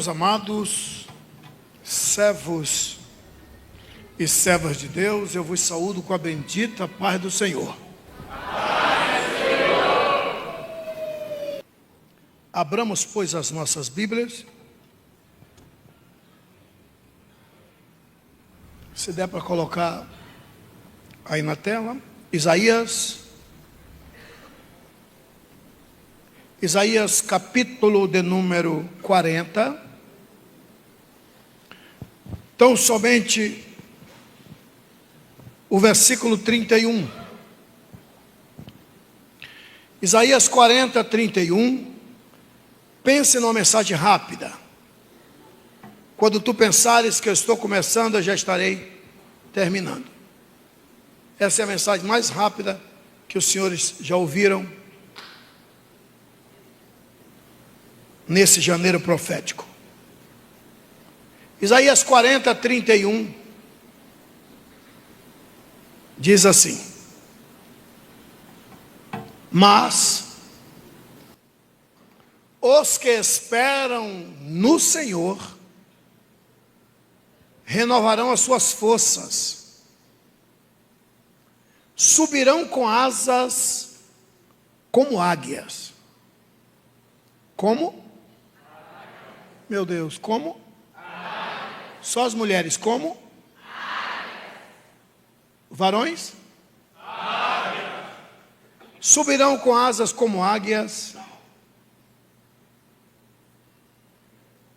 Irmãos amados, servos e servas de Deus, eu vos saúdo com a bendita paz do Senhor. Abramos, pois, as nossas Bíblias. Se der para colocar aí na tela, Isaías capítulo de número 40. Então, somente o versículo 31. Isaías 40, 31. Pense numa mensagem rápida. Quando tu pensares que eu estou começando, eu já estarei terminando. Essa é a mensagem mais rápida que os senhores já ouviram nesse janeiro profético. Isaías 40, 31 diz assim: mas os que esperam no Senhor renovarão as suas forças, subirão com asas como águias. Como? Meu Deus, como? Só as mulheres, como? Varões? Subirão com asas como águias,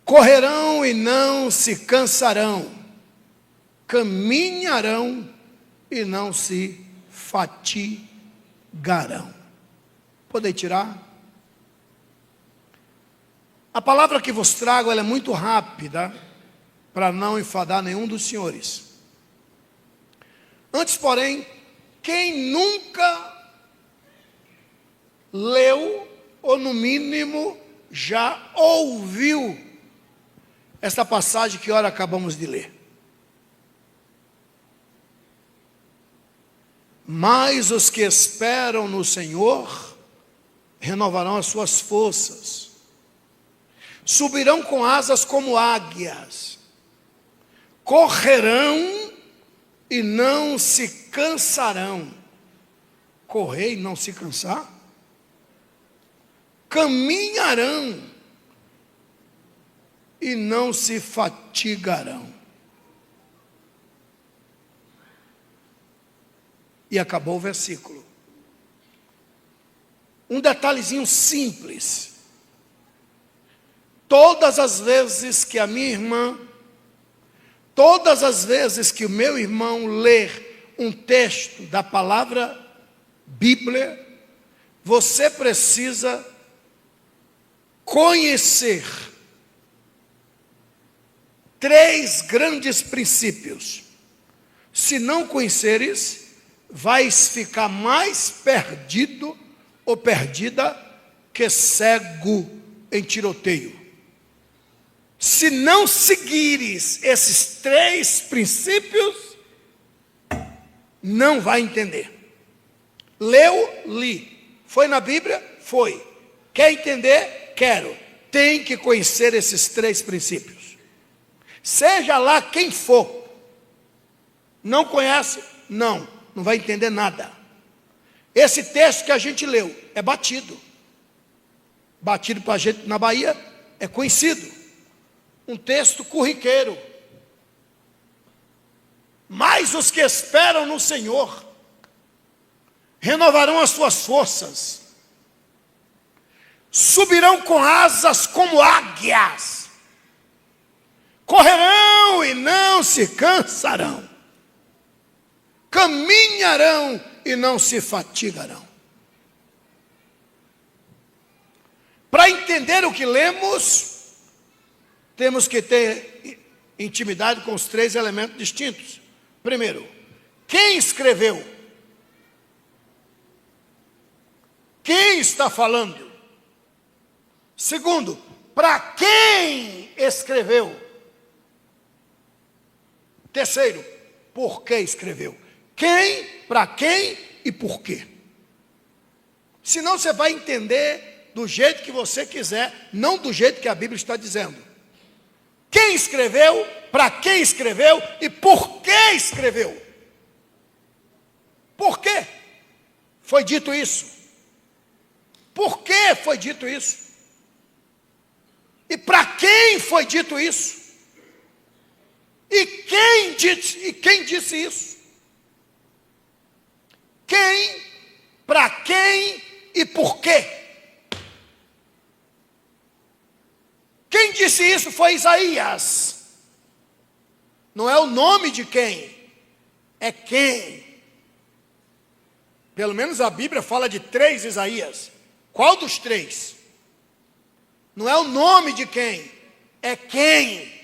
correrão e não se cansarão, caminharão e não se fatigarão. Podem tirar? A palavra que vos trago, ela é muito rápida, para não enfadar nenhum dos senhores. Antes, porém, quem nunca leu, ou no mínimo, já ouviu esta passagem que ora acabamos de ler? Mas os que esperam no Senhor renovarão as suas forças, subirão com asas como águias, correrão e não se cansarão. Correr e não se cansar? Caminharão e não se fatigarão. E acabou o versículo. Um detalhezinho simples. Todas as vezes que a minha irmã, todas as vezes que o meu irmão ler um texto da palavra Bíblia, você precisa conhecer 3 grandes princípios. Se não conheceres, vais ficar mais perdido ou perdida que cego em tiroteio. Se não seguires esses 3 princípios, não vai entender. Leu, li. Foi na Bíblia? Foi. Quer entender? Quero. Tem que conhecer esses 3 princípios. Seja lá quem for. Não conhece? Não vai entender nada. Esse texto que a gente leu é batido. Batido para a gente na Bahia é conhecido. Um texto corriqueiro. Mas os que esperam no Senhor renovarão as suas forças, subirão com asas como águias, correrão e não se cansarão, caminharão e não se fatigarão. Para entender o que lemos, temos que ter intimidade com os 3 elementos distintos. Primeiro, quem escreveu? Quem está falando? Segundo, para quem escreveu? Terceiro, por que escreveu? Quem, para quem e por quê? Senão você vai entender do jeito que você quiser, não do jeito que a Bíblia está dizendo. quem escreveu, para quem escreveu e por que escreveu. Por que foi dito isso? Por que foi dito isso? E para quem foi dito isso? E quem disse isso? Quem, para quem e por quê? Quem disse isso foi Isaías. Não é o nome de quem, é quem. Pelo menos a Bíblia fala de 3 Isaías. Qual dos 3? Não é o nome de quem, é quem.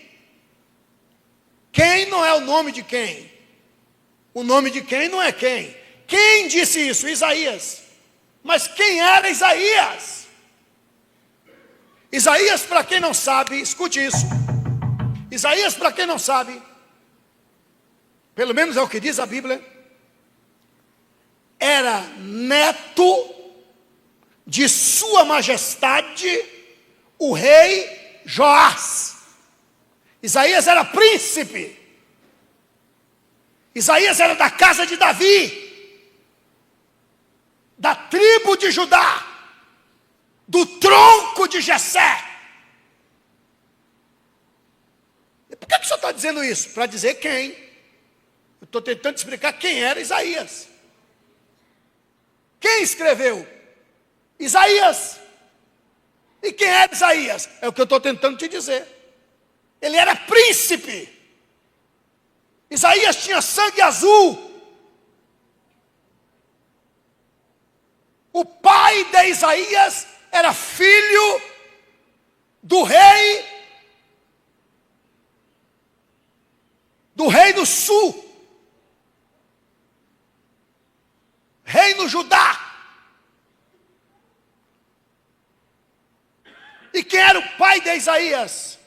Quem não é o nome de quem? O nome de quem não é quem. Quem disse isso? Isaías. Mas quem era Isaías? Isaías, para quem não sabe, escute isso. Isaías, para quem não sabe, pelo menos é o que diz a Bíblia, era neto de sua majestade, o rei Joás. Isaías era príncipe. Isaías era da casa de Davi, da tribo de Judá, do tronco de Jessé. E por que o senhor está dizendo isso? Para dizer quem. Eu estou tentando explicar quem era Isaías. Quem escreveu? Isaías. E quem era Isaías? É o que eu estou tentando te dizer. Ele era príncipe. Isaías tinha sangue azul. O pai de Isaías era filho do rei do sul, reino Judá. E quem era o pai de Isaías?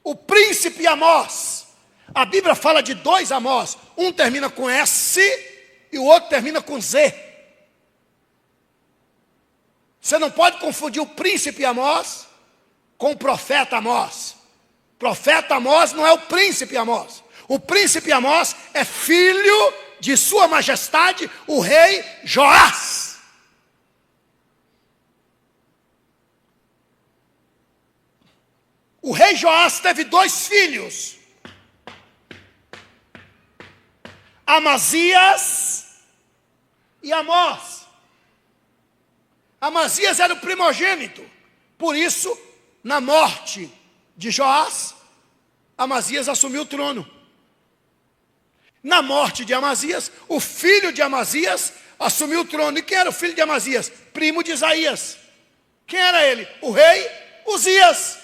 O príncipe Amós. A Bíblia fala de 2 Amós. Um termina com S e o outro termina com Z. Você não pode confundir o príncipe Amós com o profeta Amós. Profeta Amós não é o príncipe Amós. O príncipe Amós é filho de sua majestade, o rei Joás. O rei Joás teve 2 filhos, Amazias e Amós. Amazias era o primogênito, por isso, na morte de Joás, Amazias assumiu o trono. Na morte de Amazias, o filho de Amazias assumiu o trono. E quem era o filho de Amazias? Primo de Isaías. Quem era ele? O rei Uzias.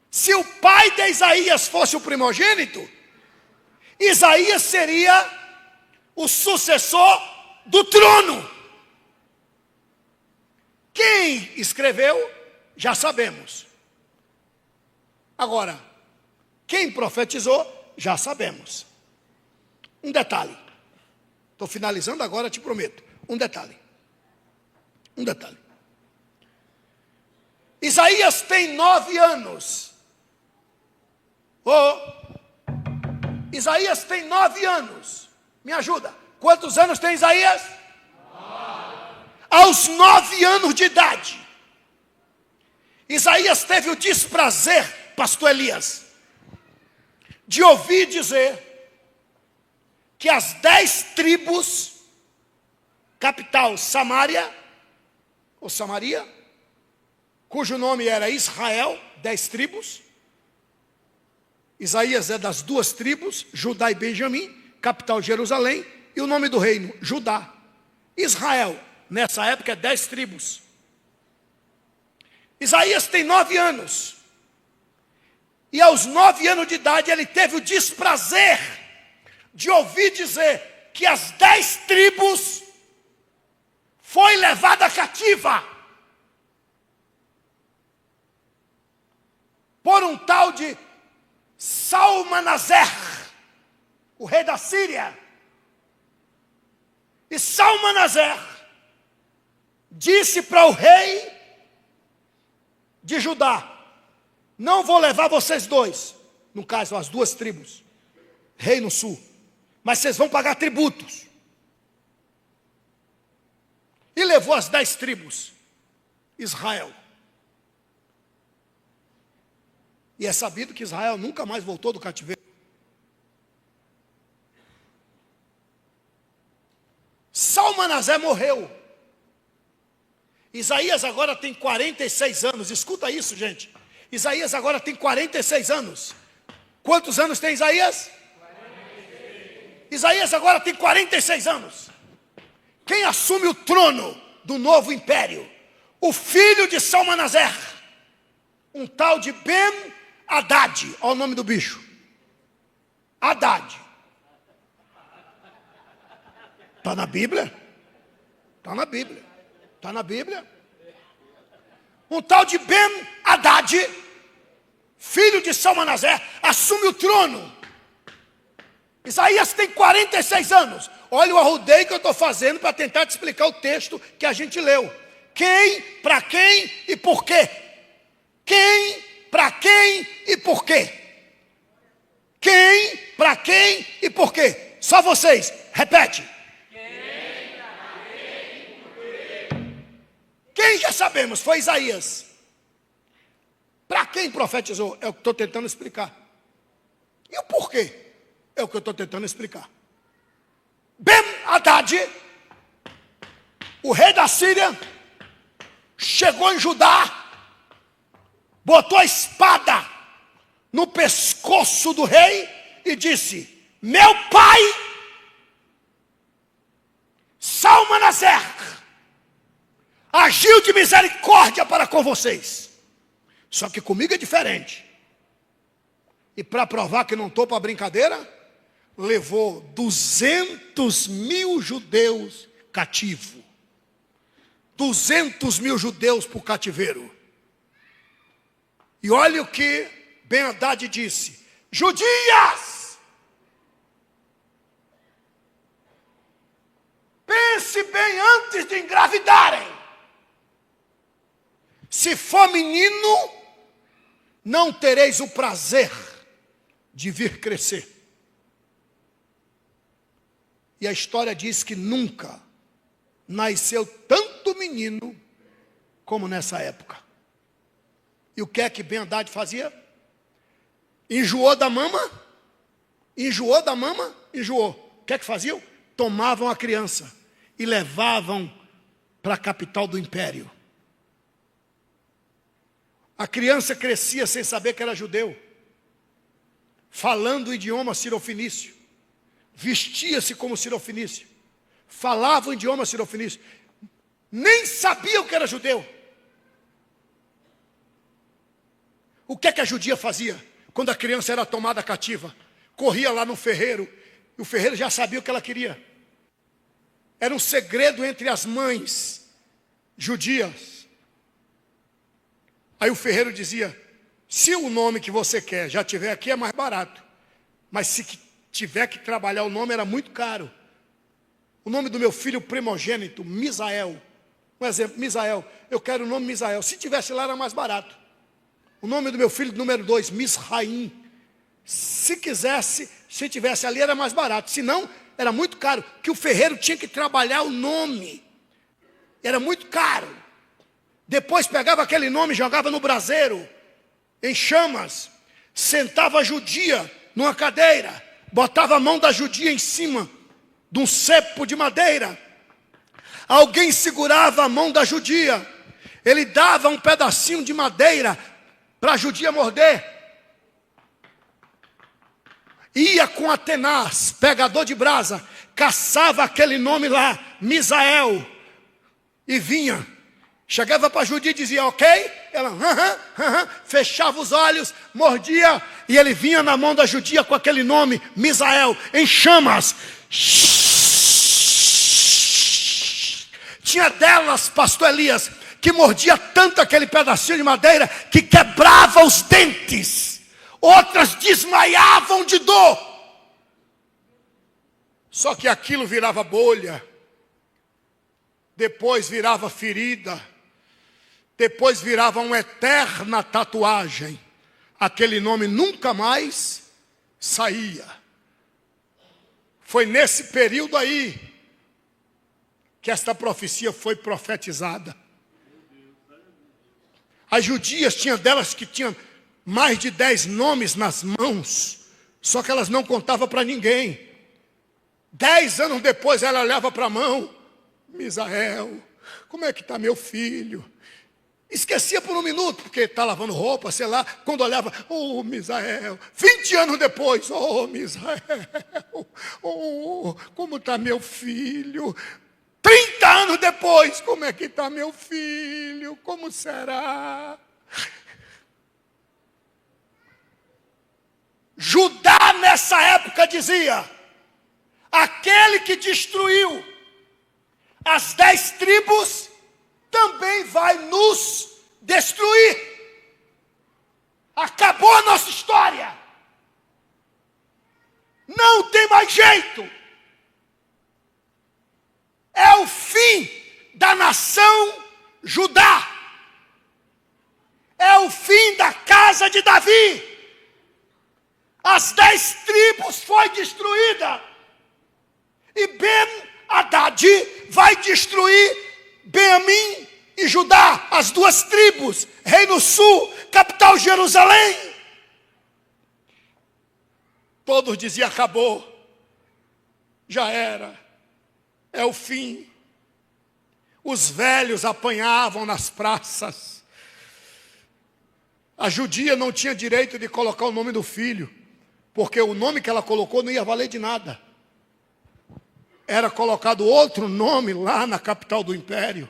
Se o pai de Isaías fosse o primogênito, Isaías seria o sucessor do trono. Quem escreveu, já sabemos. Agora, quem profetizou, já sabemos. Um detalhe. Estou finalizando agora, te prometo. Um detalhe. Isaías tem 9 anos. Isaías tem 9 anos. Me ajuda. Quantos anos tem Isaías? 9. Aos 9 anos de idade, Isaías teve o desprazer, pastor Elias, de ouvir dizer que as 10 tribos, capital Samaria, ou Samaria, cujo nome era Israel, 10 tribos. Isaías é das 2 tribos, Judá e Benjamim, capital Jerusalém, e o nome do reino, Judá. Israel, nessa época, é 10 tribos. Isaías tem 9 anos. E aos 9 anos de idade, ele teve o desprazer de ouvir dizer que as 10 tribos foi levada cativa por um tal de Salmanaser, o rei da Síria. E Salmanaser disse para o rei de Judá: não vou levar vocês dois, no caso as duas tribos, rei no sul, mas vocês vão pagar tributos. E levou as 10 tribos, Israel. E é sabido que Israel nunca mais voltou do cativeiro. Salmanasé morreu. Isaías agora tem 46 anos. Escuta isso, gente. Isaías agora tem 46 anos. Quantos anos tem Isaías? 46. Isaías agora tem 46 anos. Quem assume o trono do novo império? O filho de Salmanasé, um tal de Ben-Hadad. Olha o nome do bicho. Haddad. Está na Bíblia? Está na Bíblia. Está na Bíblia. Um tal de Ben-Hadad, filho de Salmanasé, assume o trono. Isaías tem 46 anos. Olha o arrudeio que eu estou fazendo para tentar te explicar o texto que a gente leu. Quem, para quem e por quê? Quem, para quem e por quê? Quem, para quem e por quê? Só vocês, repete. Quem já sabemos, foi Isaías. Para quem profetizou? É o que estou tentando explicar. E o porquê? É o que eu estou tentando explicar. Ben-Hadad, o rei da Síria, chegou em Judá, botou a espada no pescoço do rei e disse: meu pai, Salmanasé, agiu de misericórdia para com vocês. Só que comigo é diferente. E para provar que não estou para brincadeira, levou 200 mil judeus cativo. 200 mil judeus para o cativeiro. E olha o que Ben-Hadad disse: judias, pense bem antes de engravidarem. Se for menino, não tereis o prazer de vir crescer. E a história diz que nunca nasceu tanto menino como nessa época. E o que é que Ben-Hadad fazia? Enjoou da mama? Enjoou da mama? Enjoou. O que é que faziam? Tomavam a criança e levavam para a capital do império. A criança crescia sem saber que era judeu, falando o idioma sirofenício, vestia-se como sirofenício, falava o idioma sirofenício, nem sabia o que era judeu. O que é que a judia fazia quando a criança era tomada cativa? Corria lá no ferreiro, e o ferreiro já sabia o que ela queria. Era um segredo entre as mães judias. Aí o ferreiro dizia: se o nome que você quer já tiver aqui, é mais barato. Mas se tiver que trabalhar o nome, era muito caro. O nome do meu filho primogênito, Misael. Um exemplo, Misael. Eu quero o nome Misael. Se tivesse lá, era mais barato. O nome do meu filho número 2, Misraim. Se quisesse, se tivesse ali, era mais barato. Se não, era muito caro. Que o ferreiro tinha que trabalhar o nome. Era muito caro. Depois pegava aquele nome e jogava no braseiro, em chamas. Sentava a judia numa cadeira, botava a mão da judia em cima de um cepo de madeira. Alguém segurava a mão da judia. Ele dava um pedacinho de madeira para a judia morder. Ia com a tenaz, pegador de brasa, caçava aquele nome lá, Misael, e vinha. Chegava para a judia e dizia: ok? Ela fechava os olhos, mordia, e ele vinha na mão da judia com aquele nome, Misael, em chamas. Tinha delas, pastor Elias, que mordia tanto aquele pedacinho de madeira que quebrava os dentes. Outras desmaiavam de dor. Só que aquilo virava bolha. depois virava ferida, depois virava uma eterna tatuagem. Aquele nome nunca mais saía. Foi nesse período aí que esta profecia foi profetizada. As judias, tinha delas que tinham mais de 10 nomes nas mãos, só que elas não contavam para ninguém. 10 anos depois ela olhava para a mão: Misael, como é que está meu filho? Esquecia por um minuto, porque está lavando roupa, sei lá. Quando olhava: oh, Misael. 20 anos depois: oh, Misael, oh, como está meu filho? 30 anos depois: como é que está meu filho? Como será? Judá nessa época dizia: aquele que destruiu as 10 tribos também vai nos destruir. Acabou a nossa história. Não tem mais jeito. É o fim da nação Judá. É o fim da casa de Davi. As 10 tribos foi destruída. E Ben-Hadad vai destruir Benjamim e Judá, as 2 tribos, Reino Sul, capital Jerusalém. Todos diziam: acabou, já era, é o fim. Os velhos apanhavam nas praças. A judia não tinha direito de colocar o nome do filho, porque o nome que ela colocou não ia valer de nada. Era colocado outro nome lá na capital do império.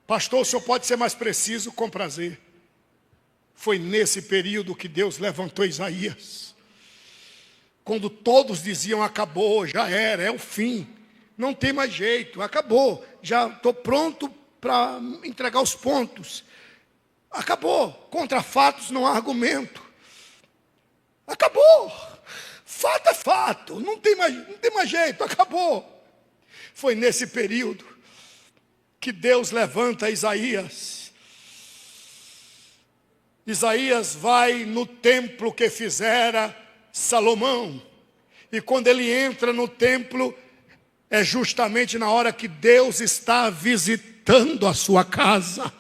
Pastor, o senhor pode ser mais preciso? Com prazer. Foi nesse período que Deus levantou Isaías. Quando todos diziam: acabou, já era, é o fim. Não tem mais jeito, acabou. Já estou pronto para entregar os pontos. Acabou. Contra fatos não há argumento. Acabou. Fato é fato, não tem mais jeito, acabou. Foi nesse período que Deus levanta Isaías. Isaías vai no templo que fizera Salomão. E quando ele entra no templo, é justamente na hora que Deus está visitando a sua casa.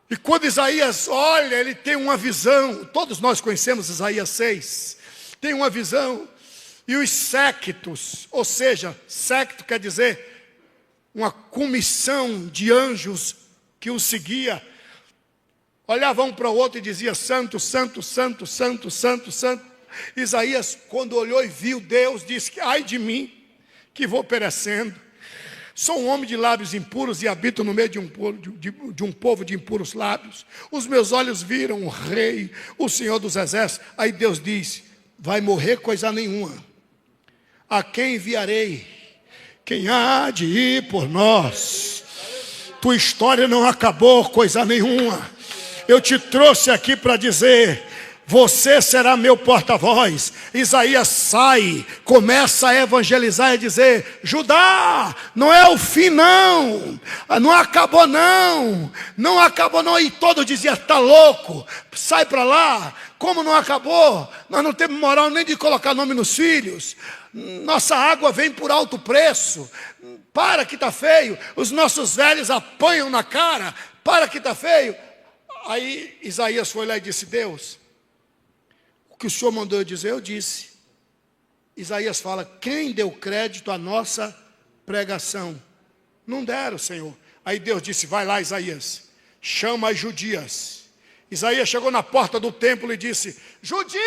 E quando Isaías olha, ele tem uma visão. Todos nós conhecemos Isaías 6. Tem uma visão. E os séquitos, ou seja, séquito quer dizer uma comissão de anjos que o seguia, olhavam um para o outro e dizia: santo, santo, santo, santo, santo, santo. Isaías, quando olhou e viu Deus, disse: ai de mim, que vou perecendo. Sou um homem de lábios impuros e habito no meio de um povo de impuros lábios. Os meus olhos viram o Rei, o Senhor dos Exércitos. Aí Deus diz: vai morrer coisa nenhuma. A quem enviarei? Quem há de ir por nós? Tua história não acabou coisa nenhuma. Eu te trouxe aqui para dizer: você será meu porta-voz. Isaías sai, começa a evangelizar e dizer: Judá, não é o fim não, não acabou não, não acabou não. E todo dizia: está louco, sai para lá, como não acabou? Nós não temos moral nem de colocar nome nos filhos, nossa água vem por alto preço, para que está feio, os nossos velhos apanham na cara, para que está feio. Aí Isaías foi lá e disse: Deus, o que o Senhor mandou eu dizer, eu disse. Isaías fala: quem deu crédito à nossa pregação? Não deram, Senhor. Aí Deus disse: vai lá, Isaías, chama as judias. Isaías chegou na porta do templo e disse: judias,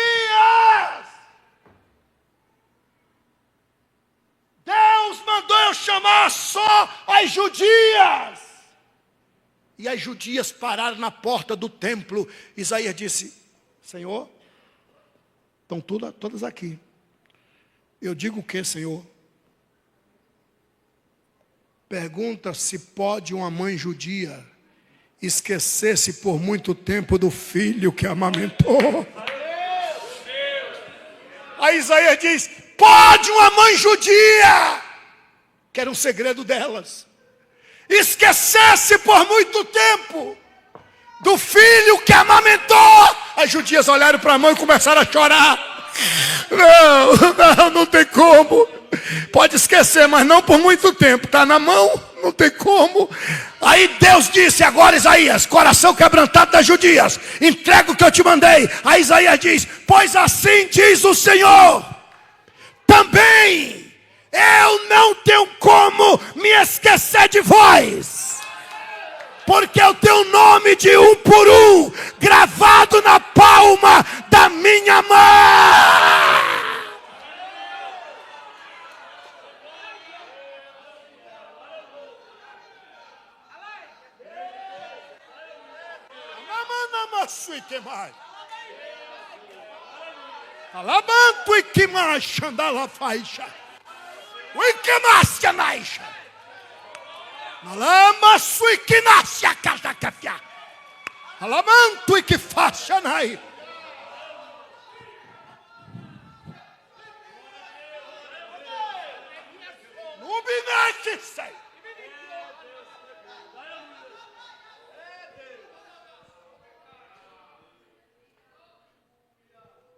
Deus mandou eu chamar só as judias. E as judias pararam na porta do templo. Isaías disse: Senhor, estão todas aqui. Eu digo o que, Senhor? Pergunta se pode uma mãe judia esquecer-se por muito tempo do filho que amamentou. Aí Isaías diz: Pode uma mãe judia, que era um segredo delas, esquecer-se por muito tempo do filho que amamentou? As judias olharam para a mãe e começaram a chorar. Não tem como. Pode esquecer, mas não por muito tempo. Está na mão, não tem como. Aí Deus disse agora, Isaías, coração quebrantado das judias, entrega o que eu te mandei. Aí Isaías diz, pois assim diz o Senhor, também eu não tenho como me esquecer de vós, porque eu tenho o nome de um por um gravado na palma da minha mão. Alabanto e que marcha andala faixa. O que nasce naixa. Alama sui que nasce a casa cafia. Alabanto e que faixa nai. Nubinete sei.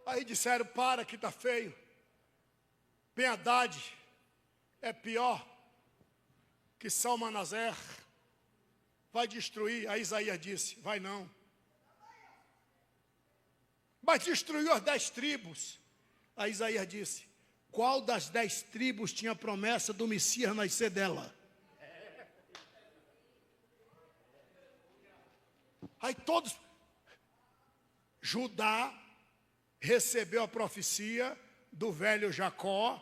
Aí disseram, para que está feio. Ben-Hadad é pior que Salmanaser. Vai destruir. Aí Isaías disse, vai não. Mas destruiu as 10 tribos. Aí Isaías disse, qual das 10 tribos tinha a promessa do Messias nascer dela? Aí todos, Judá recebeu a profecia do velho Jacó,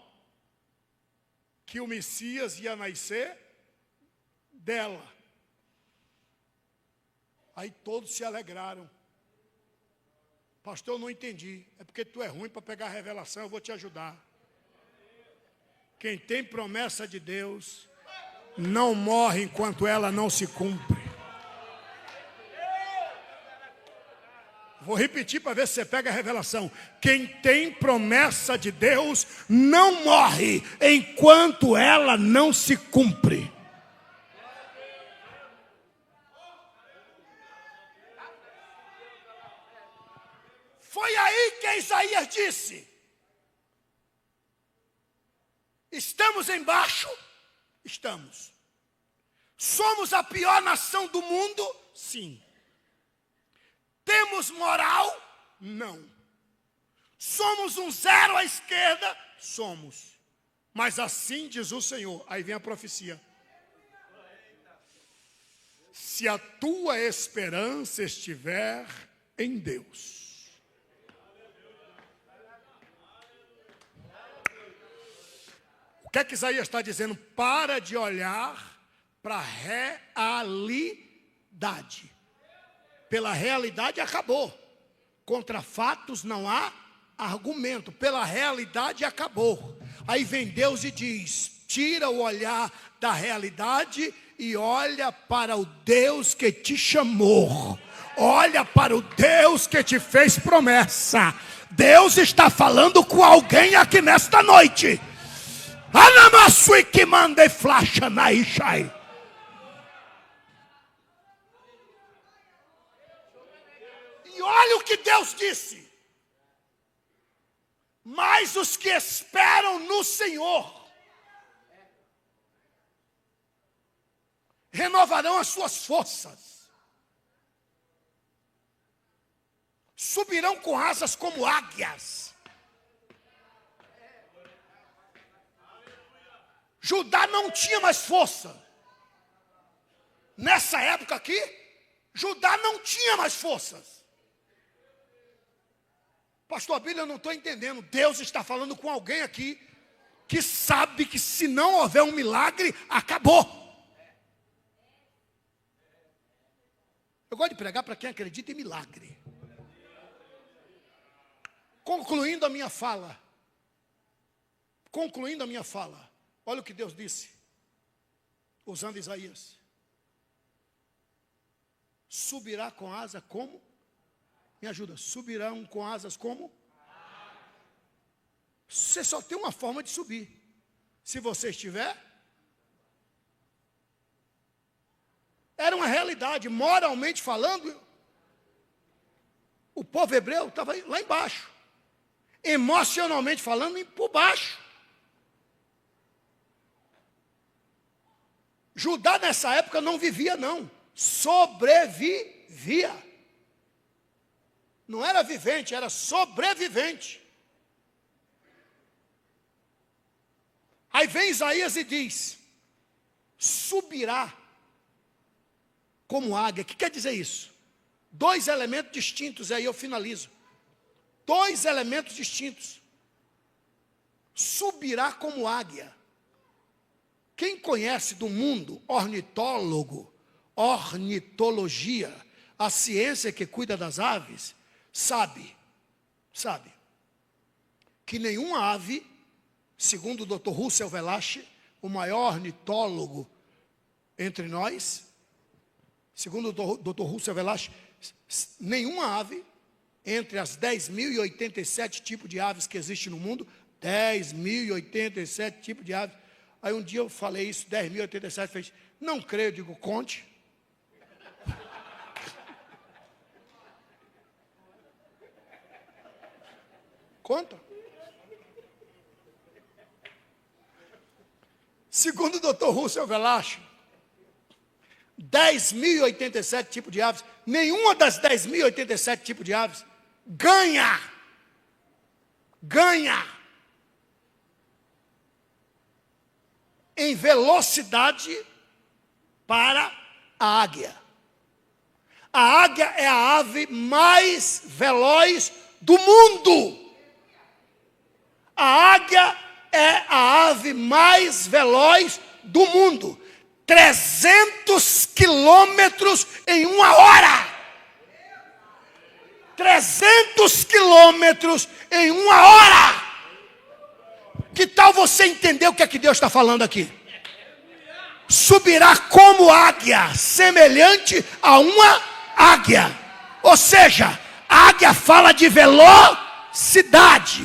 que o Messias ia nascer dela. Aí todos se alegraram. Pastor, eu não entendi. É porque tu é ruim para pegar a revelação, eu vou te ajudar. Quem tem promessa de Deus não morre enquanto ela não se cumpre. Vou repetir para ver se você pega a revelação. Quem tem promessa de Deus não morre enquanto ela não se cumpre. Foi aí que Isaías disse, estamos embaixo? Estamos. Somos a pior nação do mundo? Sim. Temos moral? Não. Somos um zero à esquerda? Somos. Mas assim diz o Senhor. Aí vem a profecia. Se a tua esperança estiver em Deus. O que é que Isaías está dizendo? Para de olhar para a realidade. Pela realidade acabou. Contra fatos não há argumento. Pela realidade acabou. Aí vem Deus e diz, tira o olhar da realidade e olha para o Deus que te chamou. Olha para o Deus que te fez promessa. Deus está falando com alguém aqui nesta noite. Anamassui que mande flasha na Ishai. Olha o que Deus disse. Mas os que esperam no Senhor renovarão as suas forças. Subirão com asas como águias. Judá não tinha mais força. Nessa época aqui, Judá não tinha mais forças. Pastor Abílio, eu não estou entendendo. Deus está falando com alguém aqui que sabe que se não houver um milagre, acabou. Eu gosto de pregar para quem acredita em milagre. Concluindo a minha fala. Olha o que Deus disse, usando Isaías. Subirá com asa como? Me ajuda. Subirão com asas como? Você só tem uma forma de subir. Se você estiver. Era uma realidade, moralmente falando, o povo hebreu estava lá embaixo. Emocionalmente falando, por baixo. Judá nessa época não vivia, não. Sobrevivia. Não era vivente, era sobrevivente. Aí vem Isaías e diz: subirá como águia. O que quer dizer isso? Dois elementos distintos, aí eu finalizo. Dois elementos distintos. Subirá como águia. Quem conhece do mundo, ornitologia, a ciência que cuida das aves, sabe que nenhuma ave, segundo o Dr. Russell Velache, o maior ornitólogo entre nós, segundo o Dr. Russell Velache, nenhuma ave, entre as 10.087 tipos de aves que existem no mundo, 10.087 tipos de aves. Aí um dia eu falei isso, 10.087, fez, não creio, eu digo, conte. Conta. Segundo o Dr. Russell Velache, 10.087 tipos de aves, nenhuma das 10.087 tipos de aves ganha em velocidade para a águia. A águia é a ave mais veloz do mundo. A águia é a ave mais veloz do mundo. 300 quilômetros em 1 hora. 300 quilômetros em 1 hora. Que tal você entender o que é que Deus está falando aqui? Subirá como águia, semelhante a uma águia. Ou seja, a águia fala de velocidade.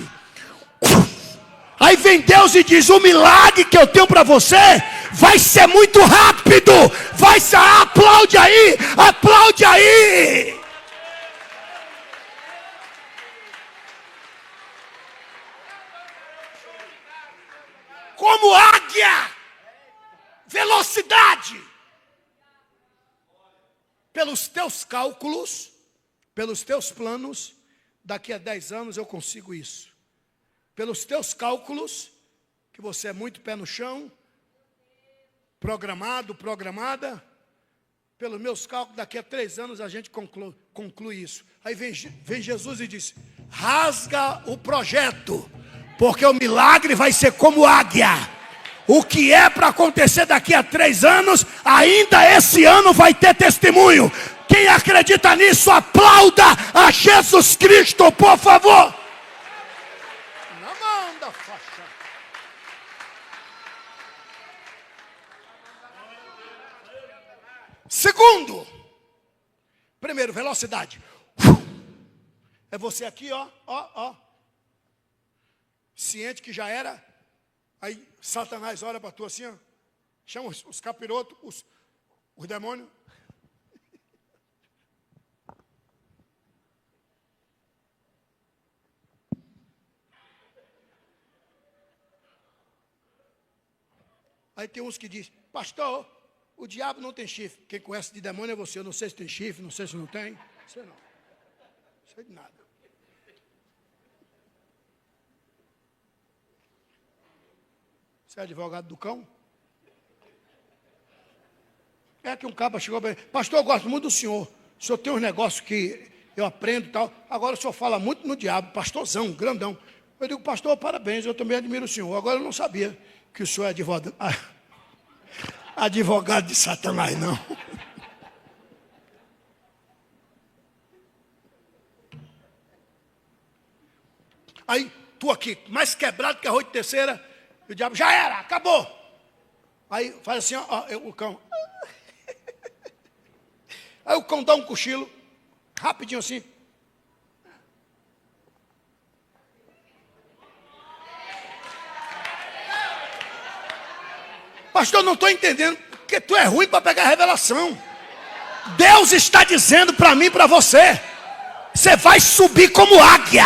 Aí vem Deus e diz, o milagre que eu tenho para você vai ser muito rápido. Vai ser, aplaude aí, aplaude aí. Como águia, velocidade. Pelos teus cálculos, pelos teus planos, daqui a 10 anos eu consigo isso. Pelos teus cálculos, que você é muito pé no chão, programada, pelos meus cálculos, daqui a 3 anos a gente conclui isso. Aí vem Jesus e diz, rasga o projeto, porque o milagre vai ser como águia. O que é para acontecer daqui a 3 anos, ainda esse ano vai ter testemunho. Quem acredita nisso, aplauda a Jesus Cristo, por favor. Segundo, primeiro, velocidade. É você aqui, ó. Ciente que já era. Aí Satanás olha para tu assim, ó. Chama os capirotos, os demônios. Aí tem uns que dizem, pastor, o diabo não tem chifre. Quem conhece de demônio é você. Eu não sei se tem chifre, não sei se não tem. Não sei não. Não sei de nada. Você é advogado do cão? É que um caba chegou para mim, pastor, eu gosto muito do senhor. O senhor tem uns negócios que eu aprendo e tal. Agora o senhor fala muito no diabo, pastorzão, grandão. Eu digo, pastor, parabéns, eu também admiro o senhor. Agora eu não sabia que o senhor é advogado de Satanás, não. Aí, tu aqui, mais quebrado que arroz de terceira, e o diabo, já era, acabou. Aí faz assim, ó, o cão. Aí o cão dá um cochilo, rapidinho assim. Pastor, não estou entendendo, porque tu é ruim para pegar revelação. Deus está dizendo para mim e para você: você vai subir como águia.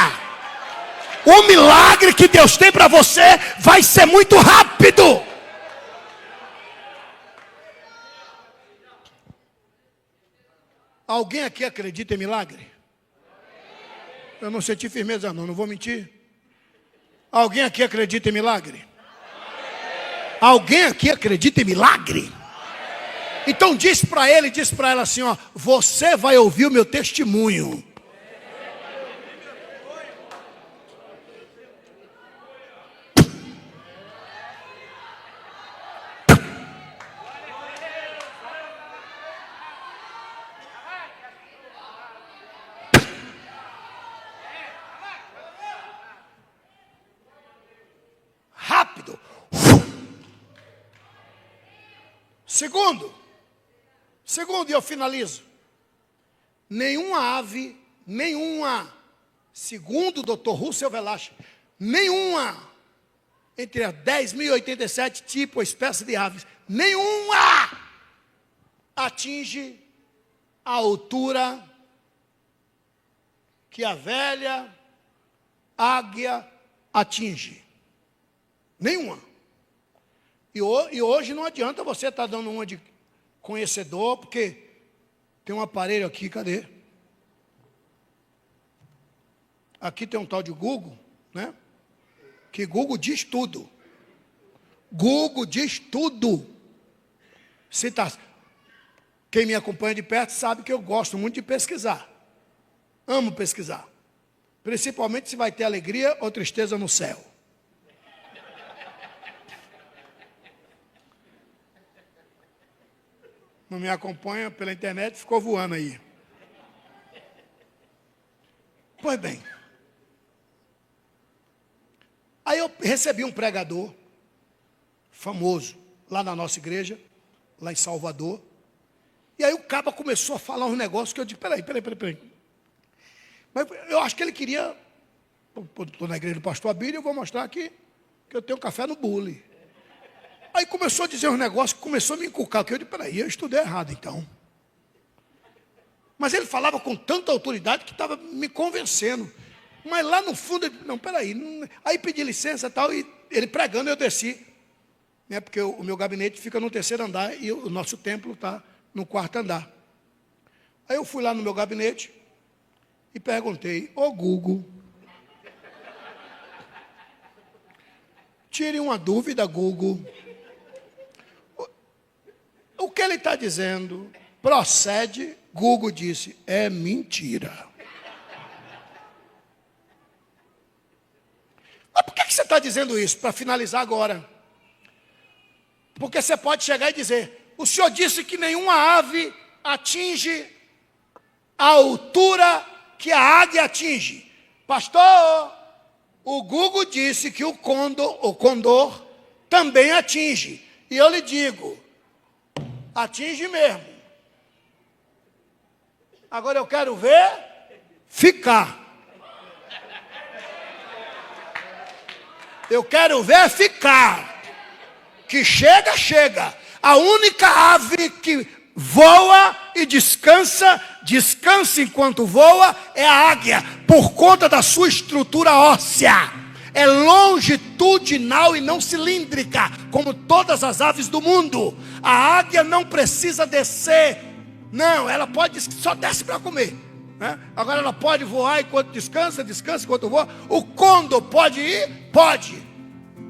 O milagre que Deus tem para você vai ser muito rápido. Alguém aqui acredita em milagre? Eu não senti firmeza não vou mentir. Alguém aqui acredita em milagre? Alguém aqui acredita em milagre? Então diz para ele, diz para ela assim, ó: você vai ouvir o meu testemunho. Rápido. Segundo, e eu finalizo. Nenhuma ave, segundo o Dr. Russell Velache, nenhuma, entre as 10.087 tipos ou espécies de aves, nenhuma atinge a altura que a velha águia atinge. Nenhuma. E hoje não adianta você estar dando uma de conhecedor, porque tem um aparelho aqui, cadê? Aqui tem um tal de Google, né? Que Google diz tudo. Google diz tudo. Quem me acompanha de perto sabe que eu gosto muito de pesquisar. Amo pesquisar. Principalmente se vai ter alegria ou tristeza no céu. Não me acompanha pela internet, ficou voando aí. Pois bem. Aí eu recebi um pregador famoso lá na nossa igreja, lá em Salvador. E aí o caba começou a falar uns negócios que eu disse, peraí. Mas eu acho que ele queria, estou na igreja do pastor Abílio, eu vou mostrar que eu tenho café no bule. Aí começou a dizer uns negócios, começou a me inculcar, que eu disse, peraí, eu estudei errado então. Mas ele falava com tanta autoridade que estava me convencendo. Mas lá no fundo, ele, não, peraí. Aí pedi licença e tal, e ele pregando, eu desci. Né, porque o meu gabinete fica no terceiro andar e o nosso templo está no quarto andar. Aí eu fui lá no meu gabinete e perguntei, ô Google, tire uma dúvida, Google. O que ele está dizendo procede? Google disse, é mentira. Mas por que você está dizendo isso? Para finalizar agora. Porque você pode chegar e dizer, o senhor disse que nenhuma ave atinge a altura que a águia atinge. Pastor, o Google disse que o condor também atinge. E eu lhe digo, atinge mesmo. Agora eu quero ver ficar. Eu quero ver ficar. Que chega. A única ave que voa e descansa enquanto voa, é a águia, por conta da sua estrutura óssea. É longitudinal e não cilíndrica, como todas as aves do mundo. A águia não precisa descer. Não, ela pode, só desce para comer. Né? Agora ela pode voar enquanto descansa enquanto voa. O condor pode ir? Pode.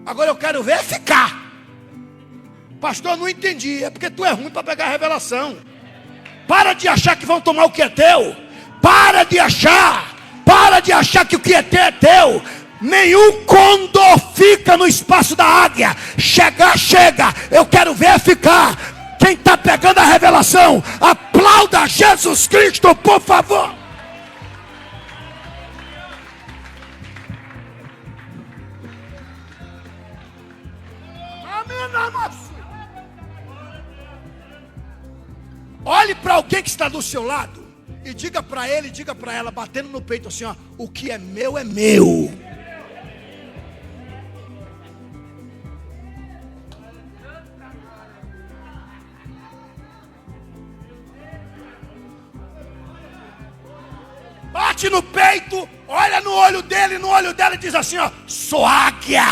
Agora eu quero ver ficar. Pastor, não entendi. É porque tu é ruim para pegar a revelação. Para de achar que vão tomar o que é teu. Para de achar que o que é teu é teu. Nenhum condor fica no espaço da águia. Chega. Eu quero ver ficar. Quem está pegando a revelação, aplauda Jesus Cristo, por favor. Olhe para alguém que está do seu lado e diga para ele, diga para ela, batendo no peito assim, ó, o que é meu é meu. bate no peito, olha no olho dele, no olho dela e diz assim, ó, sou águia.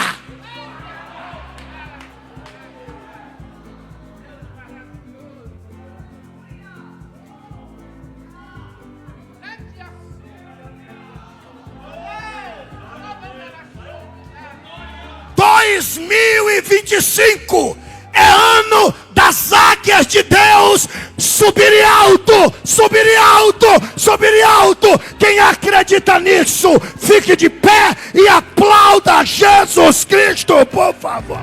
Dois 2025 é ano das águias de Deus subirem alto, subirem alto, subirem alto. Quem acredita nisso, fique de pé e aplauda Jesus Cristo, por favor.